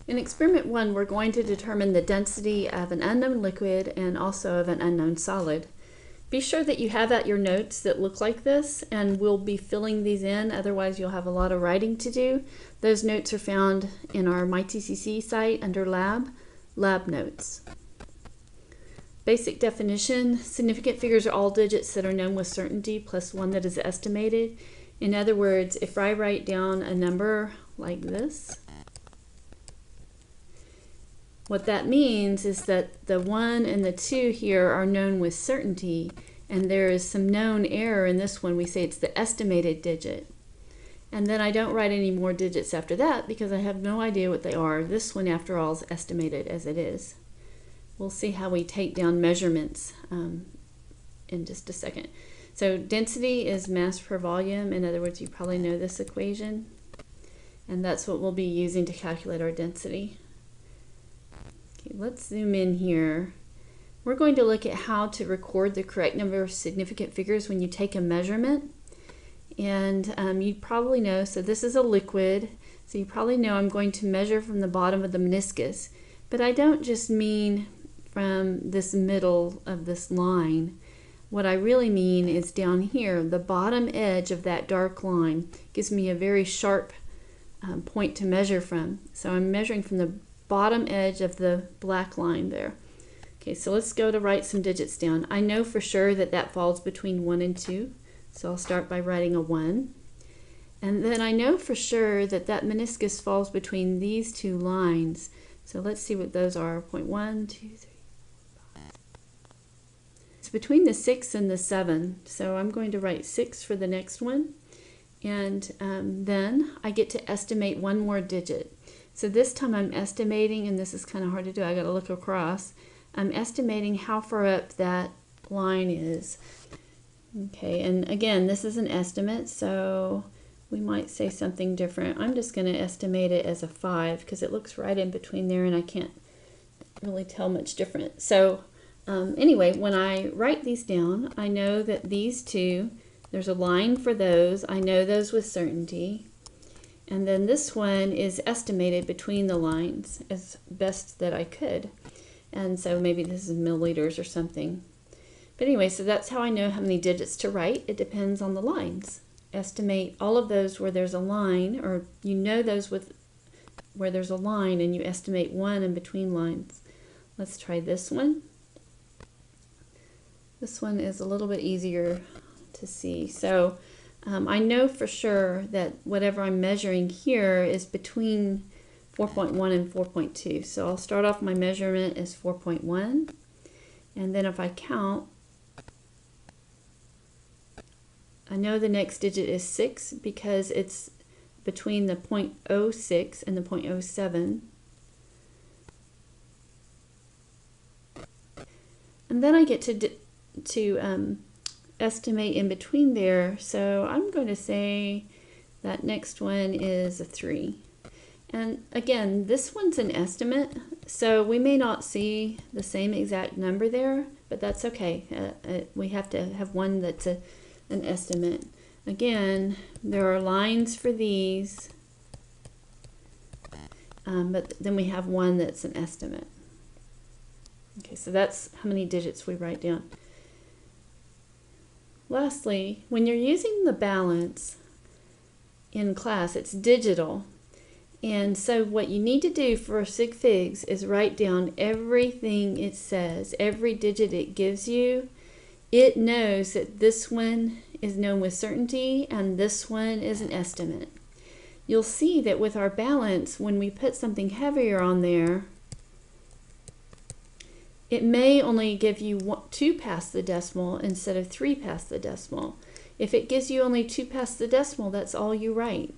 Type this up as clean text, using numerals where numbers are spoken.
In experiment 1, we're going to determine the density of an unknown liquid and also of an unknown solid. Be sure that you have out your notes that look like this, and we'll be filling these in, otherwise you'll have a lot of writing to do. Those notes are found in our MyTCC site under Lab Notes. Basic definition: significant figures are all digits that are known with certainty plus one that is estimated. In other words, if I write down a number like this, what that means is that the 1 and the 2 here are known with certainty, and there is some known error in this one. We say it's the estimated digit. And then I don't write any more digits after that because I have no idea what they are. This one, after all, is estimated as it is. We'll see how we take down measurements in just a second. So density is mass per volume. In other words, you probably know this equation. And that's what we'll be using to calculate our density. Okay, let's zoom in here. We're going to look at how to record the correct number of significant figures when you take a measurement. And you probably know, so this is a liquid, so you probably know I'm going to measure from the bottom of the meniscus. But I don't just mean from this middle of this line. What I really mean is down here, the bottom edge of that dark line gives me a very sharp point to measure from. So I'm measuring from the bottom edge of the black line there. Okay, so let's go to write some digits down. I know for sure that that falls between 1 and 2, so I'll start by writing a 1. And then I know for sure that that meniscus falls between these two lines. So let's see what those are. Point 1, 2, 3, 5. It's between the 6 and the 7, so I'm going to write 6 for the next one. And then I get to estimate one more digit. So this time I'm estimating, and this is kind of hard to do, I got to look across. I'm estimating how far up that line is. Okay, and again, this is an estimate, so we might say something different. I'm just going to estimate it as a 5 because it looks right in between there and I can't really tell much different. So anyway, when I write these down, I know that these two, there's a line for those. I know those with certainty. And then this one is estimated between the lines as best that I could. And so maybe this is milliliters or something. But anyway, so that's how I know how many digits to write. It depends on the lines. Estimate all of those where there's a line, or you know those with where there's a line, and you estimate one in between lines. Let's try this one. This one is a little bit easier to see. So I know for sure that whatever I'm measuring here is between 4.1 and 4.2. So I'll start off my measurement as 4.1, and then if I count, I know the next digit is 6 because it's between the 0.06 and the 0.07. And then I get to estimate in between there, so I'm going to say that next one is a 3. And again, this one's an estimate, so we may not see the same exact number there, but that's okay. We have to have one that's an estimate. Again, there are lines for these, but then we have one that's an estimate. Okay, so that's how many digits we write down. Lastly, when you're using the balance in class, it's digital. And so what you need to do for Sig Figs is write down everything it says, every digit it gives you. It knows that this one is known with certainty and this one is an estimate. You'll see that with our balance, when we put something heavier on there, it may only give you 2 past the decimal instead of 3 past the decimal. If it gives you only 2 past the decimal, that's all you write.